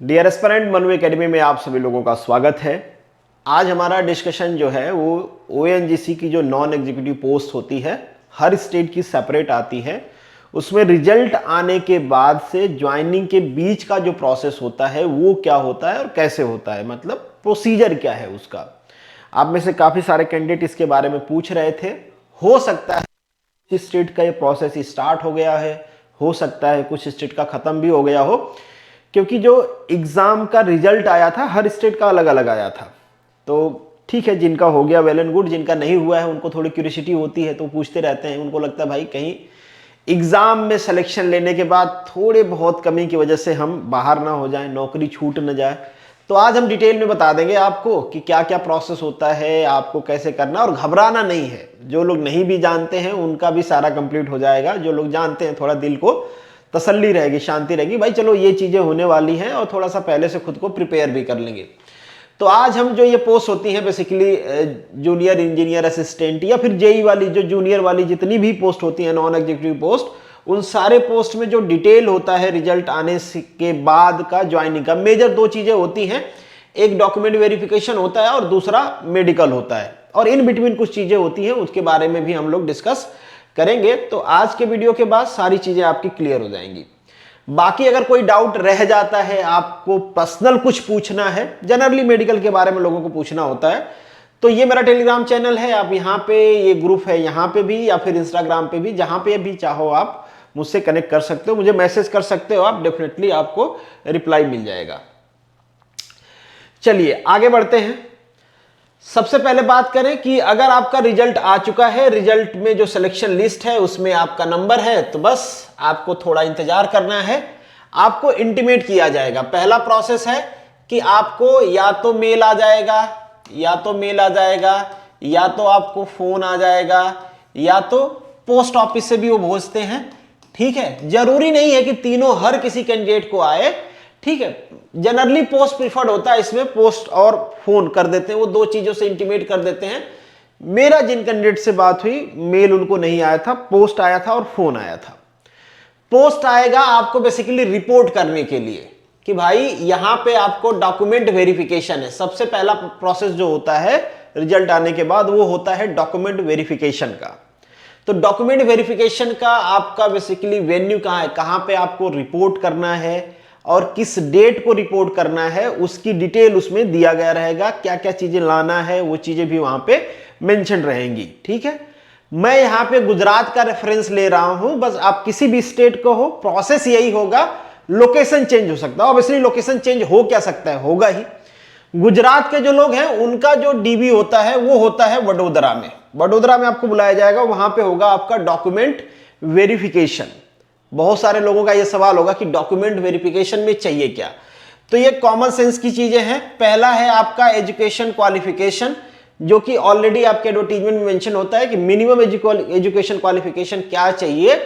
Dear aspirant मनू academy में आप सभी लोगों का स्वागत है। आज हमारा डिस्कशन जो है वो ओएनजीसी की जो नॉन एग्जीक्यूटिव पोस्ट होती है, हर स्टेट की सेपरेट आती है, उसमें रिजल्ट आने के बाद से ज्वाइनिंग के बीच का जो प्रोसेस होता है वो क्या होता है और कैसे होता है, मतलब प्रोसीजर क्या है उसका। आप में से काफ़ी सारे कैंडिडेट इसके बारे में पूछ रहे थे। हो सकता है कुछ स्टेट का ये प्रोसेस स्टार्ट हो गया है, हो सकता है कुछ स्टेट का ख़त्म भी हो गया हो, क्योंकि जो एग्ज़ाम का रिजल्ट आया था हर स्टेट का अलग अलग आया था। तो ठीक है, जिनका हो गया वेल एंड गुड, जिनका नहीं हुआ है उनको थोड़ी क्यूरियोसिटी होती है तो पूछते रहते हैं। उनको लगता है भाई कहीं एग्ज़ाम में सिलेक्शन लेने के बाद थोड़े बहुत कमी की वजह से हम बाहर ना हो जाएं, नौकरी छूट न जाए। तो आज हम डिटेल में बता देंगे आपको कि क्या क्या प्रोसेस होता है, आपको कैसे करना, और घबराना नहीं है। जो लोग नहीं भी जानते हैं उनका भी सारा कंप्लीट हो जाएगा। जो लोग जानते हैं थोड़ा दिल को तसल्ली रहेगी, शांति रहेगी, भाई चलो ये चीज़ें होने वाली हैं, और थोड़ा सा पहले से खुद को प्रिपेयर भी कर लेंगे। तो आज हम जो ये पोस्ट होती हैं बेसिकली जूनियर इंजीनियर असिस्टेंट या फिर जेई वाली, जो जूनियर वाली जितनी भी पोस्ट होती हैं नॉन एग्जीक्यूटिव पोस्ट, उन सारे पोस्ट में जो डिटेल होता है रिजल्ट आने के बाद का ज्वाइनिंग का, मेजर दो चीज़ें होती हैं। एक डॉक्यूमेंट वेरिफिकेशन होता है और दूसरा मेडिकल होता है, और इन बिटवीन कुछ चीज़ें होती हैं, उसके बारे में भी हम लोग डिस्कस करेंगे। तो आज के वीडियो के बाद सारी चीज़ें आपकी क्लियर हो जाएंगी। बाकी अगर कोई डाउट रह जाता है, आपको पर्सनल कुछ पूछना है, जनरली मेडिकल के बारे में लोगों को पूछना होता है, तो ये मेरा टेलीग्राम चैनल है, आप यहाँ पे, ये ग्रुप है यहाँ पे भी, या फिर इंस्टाग्राम पे भी, जहाँ पे भी चाहो आप मुझसे कनेक्ट कर सकते हो, मुझे मैसेज कर सकते हो आप, डेफिनेटली आपको रिप्लाई मिल जाएगा। चलिए आगे बढ़ते हैं। सबसे पहले बात करें कि अगर आपका रिजल्ट आ चुका है, रिजल्ट में जो सिलेक्शन लिस्ट है उसमें आपका नंबर है, तो बस आपको थोड़ा इंतजार करना है, आपको इंटीमेट किया जाएगा। पहला प्रोसेस है कि आपको या तो मेल आ जाएगा, या तो आपको फोन आ जाएगा, या तो पोस्ट ऑफिस से भी वो भेजते हैं। ठीक है, जरूरी नहीं है कि तीनों हर किसी कैंडिडेट को आए। ठीक है, जनरली पोस्ट प्रिफर्ड होता है, इसमें पोस्ट और फोन कर देते हैं, वो दो चीजों से इंटीमेट कर देते हैं। मेरा जिन कैंडिडेट से बात हुई, मेल उनको नहीं आया था, पोस्ट आया था और फोन आया था। पोस्ट आएगा आपको बेसिकली रिपोर्ट करने के लिए कि भाई यहां पे आपको डॉक्यूमेंट वेरिफिकेशन है। सबसे पहला प्रोसेस जो होता है रिजल्ट आने के बाद वो होता है डॉक्यूमेंट वेरिफिकेशन का। तो डॉक्यूमेंट वेरिफिकेशन का आपका बेसिकली वेन्यू कहां है, कहां पे आपको रिपोर्ट करना है और किस डेट को रिपोर्ट करना है, उसकी डिटेल उसमें दिया गया रहेगा। क्या क्या चीजें लाना है वो चीजें भी वहां पे मेंशन रहेंगी। ठीक है, मैं यहां पे गुजरात का रेफरेंस ले रहा हूं, बस आप किसी भी स्टेट को हो, प्रोसेस यही होगा। लोकेशन चेंज हो सकता है, ऑब्वियसली लोकेशन चेंज हो क्या सकता है, होगा ही। गुजरात के जो लोग हैं उनका जो डीबी होता है वो होता है वडोदरा में। वडोदरा में आपको बुलाया जाएगा, वहां पे होगा आपका डॉक्यूमेंट वेरिफिकेशन। बहुत सारे लोगों का यह सवाल होगा कि डॉक्यूमेंट वेरिफिकेशन में चाहिए क्या, तो ये कॉमन सेंस की चीजें हैं। पहला है आपका एजुकेशन क्वालिफिकेशन, जो कि ऑलरेडी आपके एडवर्टीजमेंट में मेंशन होता है कि मिनिमम एजुकेशन क्वालिफिकेशन क्या चाहिए,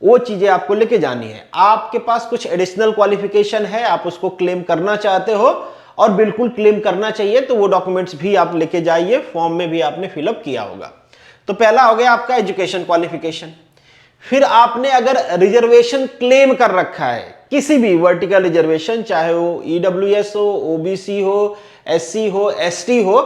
वो चीजें आपको लेके जानी है। आपके पास कुछ एडिशनल क्वालिफिकेशन है, आप उसको क्लेम करना चाहते हो, और बिल्कुल क्लेम करना चाहिए, तो वो डॉक्यूमेंट्स भी आप लेके जाइए, फॉर्म में भी आपने फिलअप किया होगा। तो पहला हो गया आपका एजुकेशन क्वालिफिकेशन। फिर आपने अगर रिजर्वेशन क्लेम कर रखा है, किसी भी वर्टिकल रिजर्वेशन, चाहे वो ईडब्ल्यूएस हो, ओबीसी हो, एससी हो, एसटी हो,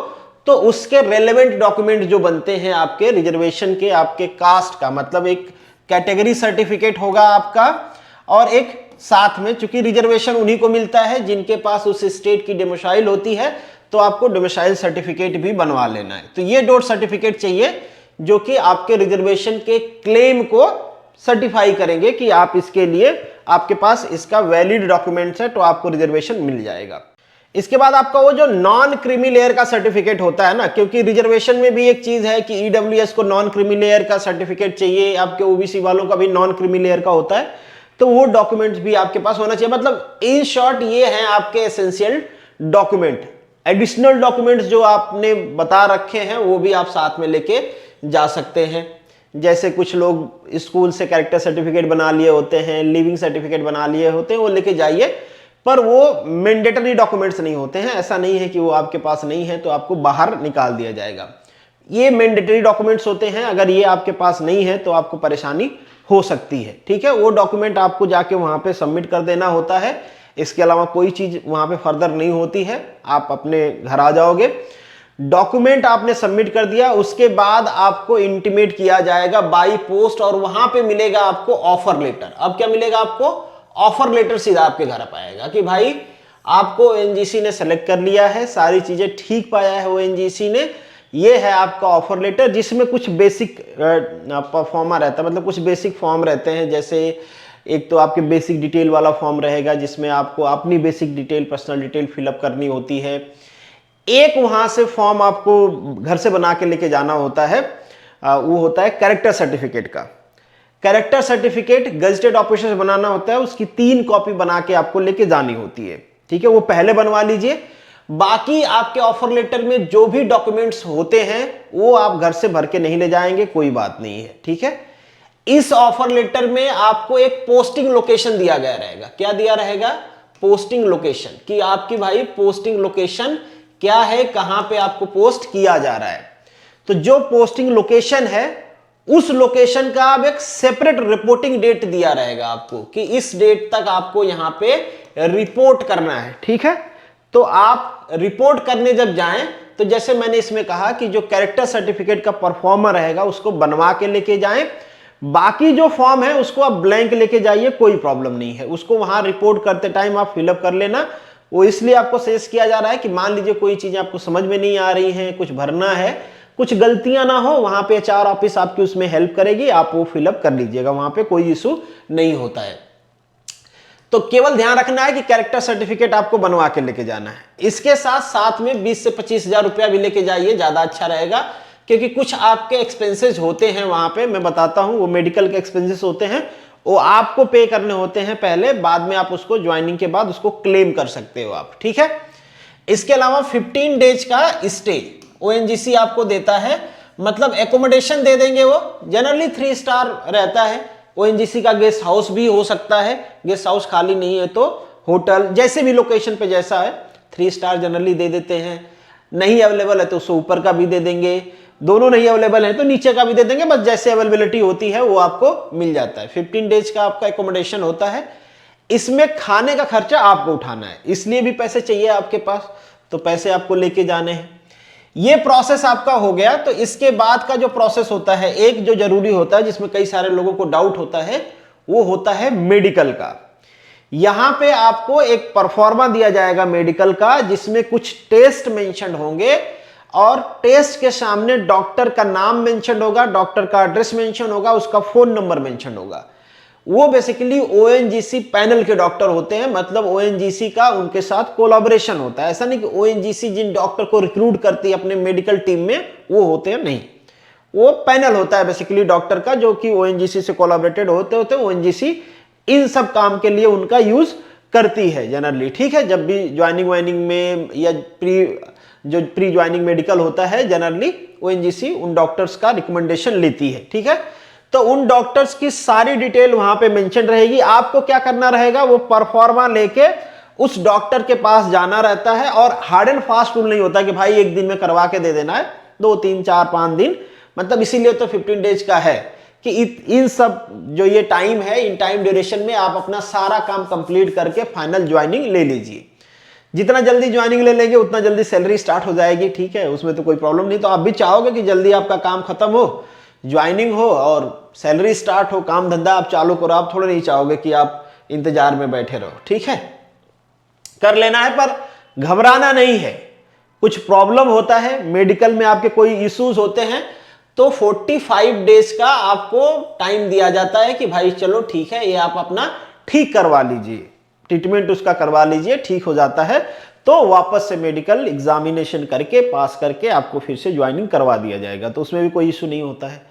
तो उसके रेलेवेंट डॉक्यूमेंट जो बनते हैं आपके रिजर्वेशन के, आपके कास्ट का, मतलब एक कैटेगरी सर्टिफिकेट होगा आपका, और एक साथ में, चूंकि रिजर्वेशन उन्हीं को मिलता है जिनके पास उस स्टेट की डोमिसाइल होती है, तो आपको डोमिसाइल सर्टिफिकेट भी बनवा लेना है। तो ये दो सर्टिफिकेट चाहिए जो कि आपके रिजर्वेशन के क्लेम को सर्टिफाई करेंगे कि आप इसके लिए, आपके पास इसका वैलिड डॉक्यूमेंट्स है, तो आपको रिजर्वेशन मिल जाएगा। इसके बाद आपका वो जो नॉन क्रीमी लेयर का सर्टिफिकेट होता है ना, क्योंकि रिजर्वेशन में भी एक चीज है कि ईडब्ल्यूएस को नॉन क्रीमी लेयर का सर्टिफिकेट चाहिए, आपके ओबीसी वालों का भी नॉन क्रीमी लेयर का होता है, तो वो डॉक्यूमेंट्स भी आपके पास होना चाहिए। मतलब इन शॉर्ट ये हैं आपके एसेंशियल डॉक्यूमेंट। एडिशनल डॉक्यूमेंट्स जो आपने बता रखे हैं वो भी आप साथ में लेके जा सकते हैं। जैसे कुछ लोग स्कूल से कैरेक्टर सर्टिफिकेट बना लिए होते हैं, लिविंग सर्टिफिकेट बना लिए होते हैं, वो लेके जाइए, पर वो मैंडेटरी डॉक्यूमेंट्स नहीं होते हैं। ऐसा नहीं है कि वो आपके पास नहीं है तो आपको बाहर निकाल दिया जाएगा। ये मैंडेटरी डॉक्यूमेंट्स होते हैं, अगर ये आपके पास नहीं है तो आपको परेशानी हो सकती है। ठीक है, वो डॉक्यूमेंट आपको जाके वहां पे सबमिट कर देना होता है। इसके अलावा कोई चीज वहां पे फर्दर नहीं होती है, आप अपने घर आ जाओगे। डॉक्यूमेंट आपने सबमिट कर दिया, उसके बाद आपको इंटीमेट किया जाएगा बाई पोस्ट और वहां पे मिलेगा आपको ऑफर लेटर। अब क्या मिलेगा आपको? ऑफर लेटर सीधा आपके घर पाएगा कि भाई आपको ओएनजीसी ने सेलेक्ट कर लिया है, सारी चीजें ठीक पाया है ओएनजीसी ने, ये है आपका ऑफर लेटर, जिसमें कुछ बेसिक फॉर्मा रहता है, मतलब कुछ बेसिक फॉर्म रहते हैं। जैसे एक तो आपके बेसिक डिटेल वाला फॉर्म रहेगा जिसमें आपको अपनी basic detail, personal detail fill up करनी होती है। एक वहां से फॉर्म आपको घर से बना के लेके जाना होता है, वो होता है कैरेक्टर सर्टिफिकेट का। कैरेक्टर सर्टिफिकेट गजेटेड ऑफिसर से बनाना होता है, उसकी 3 कॉपी बना के आपको लेके जानी होती है, ठीक है, वो पहले बनवा लीजिए। बाकी आपके ऑफर लेटर में जो भी डॉक्यूमेंट्स होते हैं वो आप घर से भर के नहीं ले जाएंगे, कोई बात नहीं है, ठीक है। इस ऑफर लेटर में आपको एक पोस्टिंग लोकेशन दिया गया रहेगा। क्या दिया रहेगा? पोस्टिंग लोकेशन, कि आपकी भाई पोस्टिंग लोकेशन क्या है, कहां पे आपको पोस्ट किया जा रहा है। तो जो पोस्टिंग लोकेशन है उस लोकेशन का अब एक सेपरेट रिपोर्टिंग डेट दिया रहेगा आपको, कि इस डेट तक आपको यहां पे रिपोर्ट करना है, ठीक है। तो आप रिपोर्ट करने जब जाएं तो जैसे मैंने इसमें कहा कि जो कैरेक्टर सर्टिफिकेट का परफॉर्मर रहेगा उसको बनवा के लेके जाएं। बाकी जो फॉर्म है उसको आप ब्लैंक लेके जाइए, कोई प्रॉब्लम नहीं है, उसको वहां रिपोर्ट करते टाइम आप फिलअप कर लेना। वो इसलिए आपको सजेस्ट किया जा रहा है कि मान लीजिए कोई चीजें आपको समझ में नहीं आ रही हैं, कुछ भरना है, कुछ गलतियां ना हो, वहां पे एचआर ऑफिस आपकी उसमें हेल्प करेगी, आप वो फिलअप कर लीजिएगा, वहां पे कोई इशू नहीं होता है। तो केवल ध्यान रखना है कि कैरेक्टर सर्टिफिकेट आपको बनवा के लेके जाना है। इसके साथ साथ में 20 से 25 हजार रुपया भी लेके जाइए, ज्यादा अच्छा रहेगा, क्योंकि कुछ आपके एक्सपेंसेस होते हैं वहां पे, मैं बताता हूं, वो मेडिकल के एक्सपेंसेस होते हैं, वो आपको पे करने होते हैं पहले, बाद में आप उसको ज्वाइनिंग के बाद उसको क्लेम कर सकते हो आप, ठीक है। इसके अलावा 15 डेज का स्टे ओएनजीसी आपको देता है, मतलब एकोमोडेशन दे देंगे, वो जनरली 3 स्टार रहता है। ओएनजीसी का गेस्ट हाउस भी हो सकता है, गेस्ट हाउस खाली नहीं है तो होटल, जैसे भी लोकेशन पे जैसा है, 3 स्टार जनरली दे देते हैं। नहीं अवेलेबल है तो उससे ऊपर का भी दे देंगे, दोनों नहीं अवेलेबल है तो नीचे का भी दे देंगे, बस जैसे अवेलेबिलिटी होती है वो आपको मिल जाता है। 15 डेज का आपका एकोमोडेशन होता है। इसमें खाने का खर्चा आपको उठाना है, इसलिए भी पैसे चाहिए आपके पास, तो पैसे आपको लेके जाने हैं। ये प्रोसेस आपका हो गया। तो इसके बाद का जो प्रोसेस होता है, एक जो जरूरी होता है, जिसमें कई सारे लोगों को डाउट होता है, वो होता है मेडिकल का। यहां पे आपको एक परफॉर्मा दिया जाएगा मेडिकल का, जिसमें कुछ टेस्ट मेंशन होंगे और टेस्ट के सामने डॉक्टर का नाम मेंशन होगा, डॉक्टर का एड्रेस मेंशन होगा, उसका फोन नंबर मेंशन होगा। वो बेसिकली ओएनजीसी पैनल के डॉक्टर होते हैं, मतलब ओएनजीसी का उनके साथ कोलैबोरेशन होता है। ऐसा नहीं कि ओएनजीसी जिन डॉक्टर को रिक्रूट करती है अपने मेडिकल टीम में वो होते हैं, नहीं, वो पैनल होता है बेसिकली डॉक्टर का, जो कि ओएनजीसी से कोलैबोरेटेड होते होते ओएनजीसी इन सब काम के लिए उनका यूज करती है जनरली, ठीक है। जब भी ज्वाइनिंग वाइनिंग में या प्री ज्वाइनिंग मेडिकल होता है, जनरली ओएनजीसी उन डॉक्टर्स का रिकमेंडेशन लेती है, ठीक है। तो उन डॉक्टर्स की सारी डिटेल वहां पे मेंशन रहेगी। आपको क्या करना रहेगा, वो परफॉर्मा लेके उस डॉक्टर के पास जाना रहता है, और हार्ड एंड फास्ट रूल नहीं होता कि भाई एक दिन में करवा के दे देना है, 2, 3, 4, 5 दिन, मतलब इसीलिए तो 15 डेज का है कि इन सब जो ये टाइम है, इन टाइम ड्यूरेशन में आप अपना सारा काम कंप्लीट करके फाइनल ज्वाइनिंग ले लीजिए। जितना जल्दी ज्वाइनिंग ले लेंगे उतना जल्दी सैलरी स्टार्ट हो जाएगी, ठीक है, उसमें तो कोई प्रॉब्लम नहीं। तो आप भी चाहोगे कि जल्दी आपका काम खत्म हो, ज्वाइनिंग हो और सैलरी स्टार्ट हो, काम धंधा आप चालू करो, आप थोड़ा नहीं चाहोगे कि आप इंतजार में बैठे रहो, ठीक है। कर लेना है, पर घबराना नहीं है। कुछ प्रॉब्लम होता है मेडिकल में, आपके कोई इश्यूज होते हैं, तो 45 डेज का आपको टाइम दिया जाता है कि भाई चलो ठीक है, ये आप अपना ठीक करवा लीजिए, ट्रीटमेंट उसका करवा लीजिए, ठीक हो जाता है तो वापस से मेडिकल एग्जामिनेशन करके पास करके आपको फिर से ज्वाइनिंग करवा दिया जाएगा, तो उसमें भी कोई इशू नहीं होता है।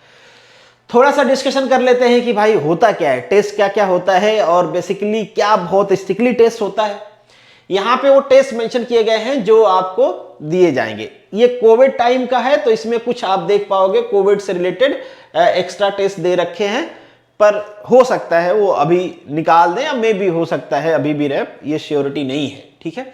थोड़ा सा डिस्कशन कर लेते हैं कि भाई होता क्या है, टेस्ट क्या क्या होता है, और बेसिकली क्या बहुत स्ट्रिक्टली टेस्ट होता है। यहाँ पे वो टेस्ट मेंशन किए गए हैं जो आपको दिए जाएंगे। ये कोविड टाइम का है तो इसमें कुछ आप देख पाओगे कोविड से रिलेटेड एक्स्ट्रा टेस्ट दे रखे हैं, पर हो सकता है वो अभी निकाल दें या मे भी हो सकता है अभी भी रहे, ये श्योरिटी नहीं है, ठीक है।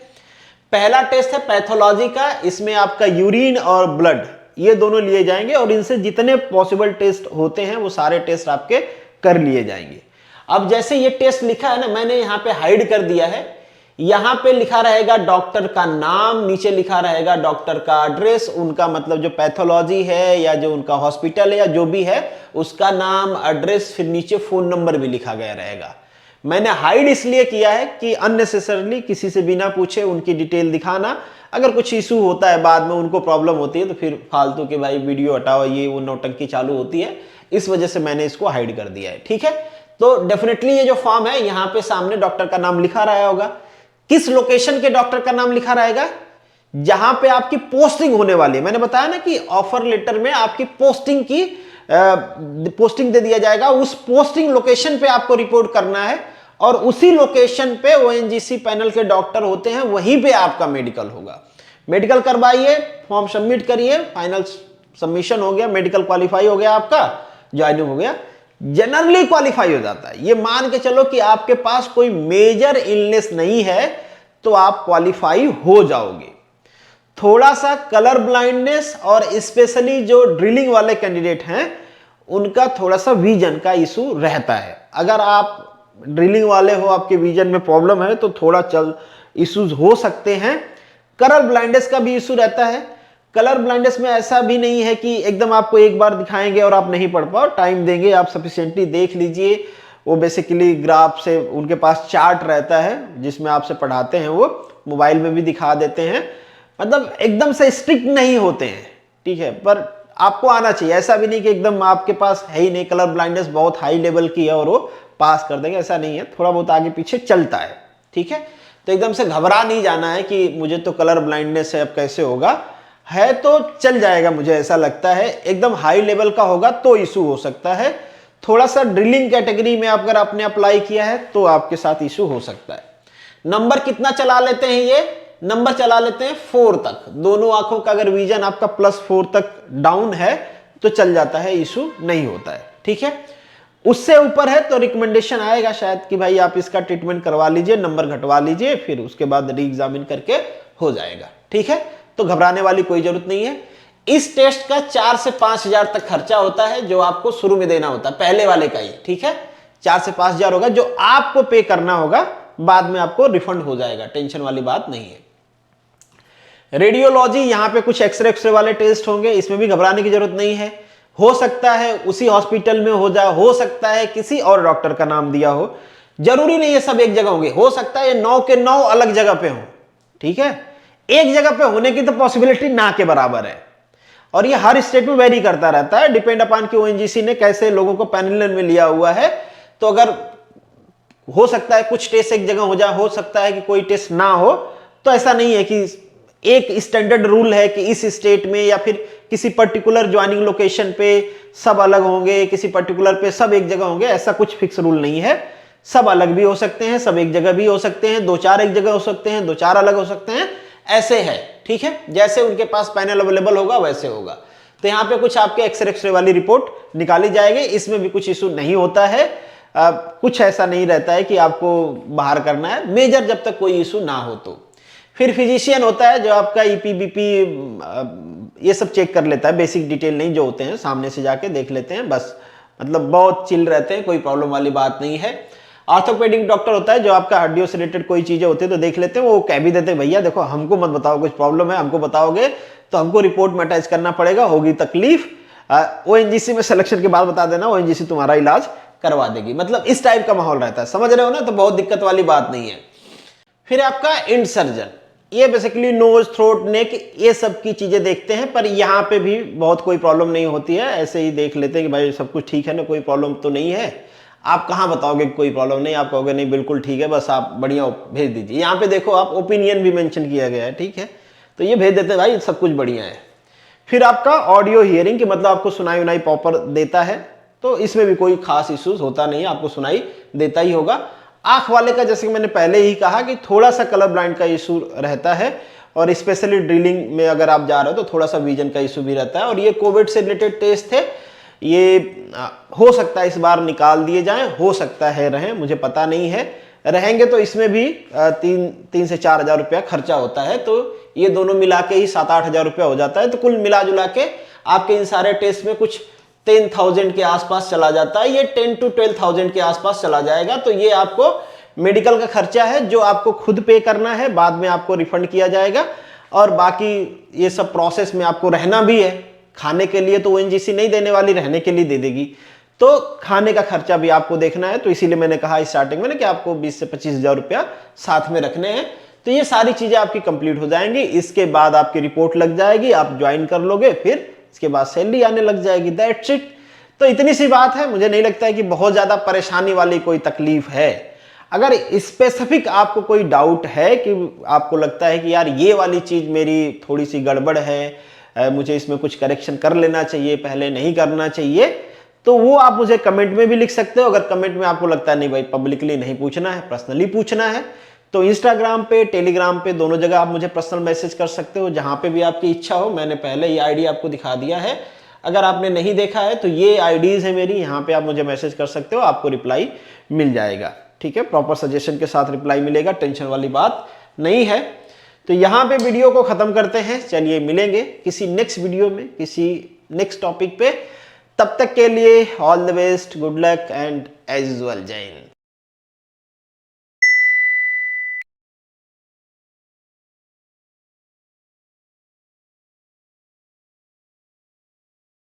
पहला टेस्ट है पैथोलॉजी का, इसमें आपका यूरिन और ब्लड ये दोनों लिए जाएंगे, और इनसे जितने पॉसिबल टेस्ट होते हैं वो सारे टेस्ट आपके कर लिए जाएंगे। अब जैसे ये टेस्ट लिखा है ना, मैंने यहाँ पे हाइड कर दिया है, यहां पे लिखा रहेगा डॉक्टर का नाम, नीचे लिखा रहेगा डॉक्टर का एड्रेस, उनका मतलब जो पैथोलॉजी है या जो उनका हॉस्पिटल है या जो भी है उसका नाम, एड्रेस, फिर नीचे फोन नंबर भी लिखा गया रहेगा। मैंने हाइड इसलिए किया है कि अननेसेसरली किसी से बिना पूछे उनकी डिटेल दिखाना, अगर कुछ इशू होता है बाद में उनको प्रॉब्लम होती है तो फिर फालतू के भाई वीडियो हटाओ ये वो नौटंकी चालू होती है, इस वजह से मैंने इसको हाइड कर दिया है। ठीक है, तो डेफिनेटली ये जो फॉर्म है यहां पे सामने डॉक्टर का नाम लिखा रहा होगा। किस लोकेशन के डॉक्टर का नाम लिखा रहेगा? जहां पे आपकी पोस्टिंग होने वाली है। मैंने बताया ना कि ऑफर लेटर में आपकी पोस्टिंग की पोस्टिंग दे दिया जाएगा, उस पोस्टिंग लोकेशन पे आपको रिपोर्ट करना है और उसी लोकेशन पे ओएनजीसी पैनल के डॉक्टर होते हैं, वहीं पे आपका मेडिकल होगा। मेडिकल करवाइए, फॉर्म सबमिट करिए, फाइनल सबमिशन हो गया, मेडिकल क्वालिफाई हो गया, आपका ज्वाइनिंग हो गया, जनरली क्वालिफाई हो जाता है। ये मान के चलो कि आपके पास कोई मेजर इलनेस नहीं है तो आप क्वालिफाई हो जाओगे। थोड़ा सा कलर ब्लाइंडनेस और स्पेशली जो ड्रिलिंग वाले कैंडिडेट हैं उनका थोड़ा सा विजन का इशू रहता है। अगर आप ड्रिलिंग वाले हो, आपके विजन में प्रॉब्लम है तो थोड़ा इश्यूज हो सकते हैं। कलर ब्लाइंडनेस का भी इशू रहता है। कलर ब्लाइंडनेस में ऐसा भी नहीं है कि एकदम आपको एक बार दिखाएंगे और आप नहीं पढ़ पाओ, टाइम देंगे, आप सफिशिएंटली देख लीजिए। वो बेसिकली ग्राफ से उनके पास चार्ट रहता है जिसमें आपसे पढ़ाते हैं, वो मोबाइल में भी दिखा देते हैं, मतलब एकदम से स्ट्रिक्ट नहीं होते हैं। ठीक है, पर आपको आना चाहिए, ऐसा भी नहीं कि एकदम आपके पास है ही नहीं, कलर ब्लाइंडनेस बहुत हाई लेवल की है और वो पास कर देंगे, ऐसा नहीं है, थोड़ा बहुत आगे पीछे चलता है। ठीक है, तो एकदम से घबरा नहीं जाना है कि मुझे तो कलर ब्लाइंडनेस है अब कैसे होगा, है तो चल जाएगा। मुझे ऐसा लगता है एकदम हाई लेवल का होगा तो इशू हो सकता है, थोड़ा सा ड्रिलिंग कैटेगरी में अगर आपने अप्लाई किया है तो आपके साथ इशू हो सकता है। नंबर कितना चला लेते हैं? ये नंबर चला लेते हैं 4 तक। दोनों आंखों का अगर विजन आपका +4 तक डाउन है तो चल जाता है, इशू नहीं होता है। ठीक है, उससे ऊपर है तो रिकमेंडेशन आएगा शायद कि भाई आप इसका ट्रीटमेंट करवा लीजिए, नंबर घटवा लीजिए, फिर उसके बाद री एग्जामिन करके हो जाएगा। ठीक है, तो घबराने वाली कोई जरूरत नहीं है। इस टेस्ट का 4 से 5 हजार तक खर्चा होता है जो आपको शुरू में देना होता है, पहले वाले का ही। ठीक है, 4 से 5 हजार होगा जो आपको पे करना होगा, बाद में आपको रिफंड हो जाएगा, टेंशन वाली बात नहीं है। रेडियोलॉजी, यहां पे कुछ एक्सरे वाले टेस्ट होंगे, इसमें भी घबराने की जरूरत नहीं है। हो सकता है उसी हॉस्पिटल में हो जाए, हो सकता है किसी और डॉक्टर का नाम दिया हो, जरूरी नहीं है सब एक जगह होंगे, हो सकता है 9 के 9 अलग जगह पे हो। ठीक है, एक जगह पे होने की तो पॉसिबिलिटी ना के बराबर है, और ये हर स्टेट में वेरी करता रहता है, डिपेंड अपॉन कि ओएनजीसी ने कैसे लोगों को पैनल में लिया हुआ है। तो अगर हो सकता है कुछ टेस्ट एक जगह हो जाए, हो सकता है कि कोई टेस्ट ना हो, तो ऐसा नहीं है कि एक स्टैंडर्ड रूल है कि इस स्टेट में या फिर किसी पर्टिकुलर ज्वाइनिंग लोकेशन पे सब अलग होंगे, किसी पर्टिकुलर पे सब एक जगह होंगे, ऐसा कुछ फिक्स रूल नहीं है। सब अलग भी हो सकते हैं, सब एक जगह भी हो सकते हैं, 2-4 एक जगह हो सकते हैं, 2-4 अलग हो सकते हैं, ऐसे है। ठीक है, जैसे उनके पास पैनल अवेलेबल होगा वैसे होगा। तो यहाँ पे कुछ आपके एक्सरे वाली रिपोर्ट निकाली जाएगी, इसमें भी कुछ इशू नहीं होता है। कुछ ऐसा नहीं रहता है कि आपको बाहर करना है, मेजर जब तक कोई इशू ना हो तो। फिर फिजिशियन होता है जो आपका ईपी बीपी ये सब चेक कर लेता है, बेसिक डिटेल नहीं जो होते हैं, सामने से जाके देख लेते हैं बस, मतलब बहुत चिल रहते हैं, कोई प्रॉब्लम वाली बात नहीं है। ऑर्थोपेडिक डॉक्टर होता है जो आपका हड्डियों से रिलेटेड कोई चीजें होती है तो देख लेते हैं, वो कह भी देते हैं भैया देखो हमको मत बताओ कुछ प्रॉब्लम है, हमको बताओगे तो हमको रिपोर्ट में अटैच करना पड़ेगा, होगी तकलीफ, ओएनजीसी में सिलेक्शन के बाद बता देना, ओएनजीसी तुम्हारा इलाज करवा देगी। मतलब इस टाइप का माहौल रहता है, समझ रहे हो ना, तो बहुत दिक्कत वाली बात नहीं है। फिर आपका इंड सर्जन, ये बेसिकली नोज, थ्रोट, नेक, ये सब की चीजें देखते हैं, पर यहाँ पे भी बहुत कोई प्रॉब्लम नहीं होती है, ऐसे ही देख लेते हैं कि भाई सब कुछ ठीक है ना, कोई प्रॉब्लम तो नहीं है। आप कहाँ बताओगे कोई प्रॉब्लम नहीं, आप कहोगे नहीं बिल्कुल ठीक है, बस आप बढ़िया भेज दीजिए। यहाँ पे देखो आप ओपिनियन भी मेंशन किया गया है, ठीक है, तो ये भेज देते हैं भाई सब कुछ बढ़िया है। फिर आपका ऑडियो हियरिंग कि मतलब आपको सुनाई उनाई प्रॉपर देता है, तो इसमें भी कोई खास इश्यूज होता नहीं है, आपको सुनाई देता ही होगा। आंख वाले का जैसे कि मैंने पहले ही कहा कि थोड़ा सा कलर ब्लाइंड का इशू रहता है, और स्पेशली ड्रिलिंग में अगर आप जा रहे हो तो थोड़ा सा विजन का इशू भी रहता है। और ये कोविड से रिलेटेड टेस्ट थे, ये हो सकता है इस बार निकाल दिए जाएं, हो सकता है रहें, मुझे पता नहीं है। रहेंगे तो इसमें भी 3 से 4 हजार रुपया खर्चा होता है, तो ये दोनों मिला के ही 7-8 हजार रुपया हो जाता है। तो कुल मिला जुला के आपके इन सारे टेस्ट में कुछ 10,000 के आसपास चला जाता है, ये 10 to 12,000 के आसपास चला जाएगा। तो ये आपको मेडिकल का खर्चा है जो आपको खुद पे करना है, बाद में आपको रिफंड किया जाएगा। और बाकी ये सब प्रोसेस में आपको रहना भी है, खाने के लिए तो ओएनजीसी नहीं देने वाली, रहने के लिए दे देगी। तो खाने का खर्चा भी आपको देखना है। तो इसीलिए मैंने कहा स्टार्टिंग में ना कि आपको 20 से 25,000 रुपया साथ में रखने हैं। तो ये सारी चीजें आपकी कंप्लीट हो जाएंगी, इसके बाद आपकी रिपोर्ट लग जाएगी, आप ज्वाइन कर लोगे, फिर इसके बाद सैलरी आने लग जाएगी। That's it. तो इतनी सी बात है, मुझे नहीं लगता है कि बहुत ज्यादा परेशानी वाली कोई तकलीफ है। अगर स्पेसिफिक आपको कोई डाउट है कि आपको लगता है कि यार ये वाली चीज मेरी थोड़ी सी गड़बड़ है, मुझे इसमें कुछ करेक्शन कर लेना चाहिए, पहले नहीं करना चाहिए, तो वो आप मुझे कमेंट में भी लिख सकते हो। अगर कमेंट में आपको लगता है नहीं भाई पब्लिकली नहीं पूछना है, पर्सनली पूछना है, तो इंस्टाग्राम पे, टेलीग्राम पे, दोनों जगह आप मुझे पर्सनल मैसेज कर सकते हो, जहां पे भी आपकी इच्छा हो। मैंने पहले ये आईडी आपको दिखा दिया है, अगर आपने नहीं देखा है तो ये आईडीज है मेरी, यहाँ पे आप मुझे मैसेज कर सकते हो, आपको रिप्लाई मिल जाएगा। ठीक है, प्रॉपर सजेशन के साथ रिप्लाई मिलेगा, टेंशन वाली बात नहीं है। तो यहाँ पे वीडियो को खत्म करते हैं। चलिए मिलेंगे किसी नेक्स्ट वीडियो में, किसी नेक्स्ट टॉपिक पे। तब तक के लिए all the best, good luck and as usual जय हिंद।